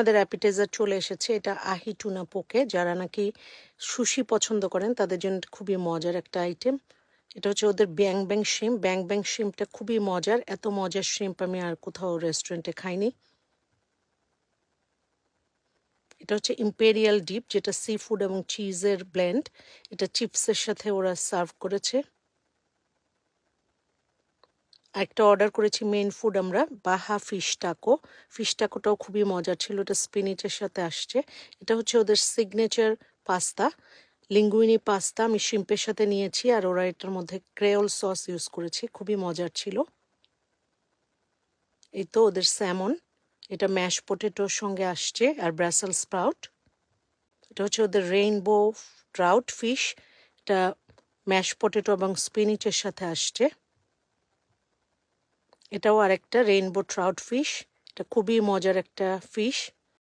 আমাদের অ্যাপিটাইজার চলে এসেছে। এটা আহি টুনা পোকে। যারা নাকি সুশি পছন্দ করেন তাদের জন্য খুবই মজার একটা আইটেম। এটা হচ্ছে ওদের ব্যাং ব্যাং শ্রিম্প। ব্যাং ব্যাং শ্রিম্পটা খুবই মজার। এত মজার শ্রিম্প আমি আর কোথাও রেস্টুরেন্টে খাইনি। এটা হচ্ছে ইম্পেরিয়াল ডিপ, যেটা সি ফুড এবং চিজের ব্লেন্ড। এটা চিপসের সাথে ওরা সার্ভ করেছে। একটা অর্ডার করেছি মেইন ফুড আমরা, বাহা ফিশ টাকো। ফিশ টাকোটাও খুবই মজার ছিল। এটা স্পিনিচের সাথে আসছে। এটা হচ্ছে ওদের সিগনেচার পাস্তা, লিঙ্গুইনি পাস্তা। আমি শ্রিম্পের সাথে নিয়েছি, আর ওরা এটার মধ্যে ক্রেওল সস ইউজ করেছে, খুবই মজার ছিল। এই তো ওদের স্যামন, এটা ম্যাশ পটেটোর সঙ্গে আসছে, আর ব্রাসেল স্প্রাউট। এটা হচ্ছে ওদের রেইনবো ট্রাউট ফিশ। এটা ম্যাশ পটেটো এবং স্পিনিচের সাথে আসছে। এটাও আরেকটা রেইনবো ট্রাউট ফিশ। এটা খুবই মজার একটা ফিশ।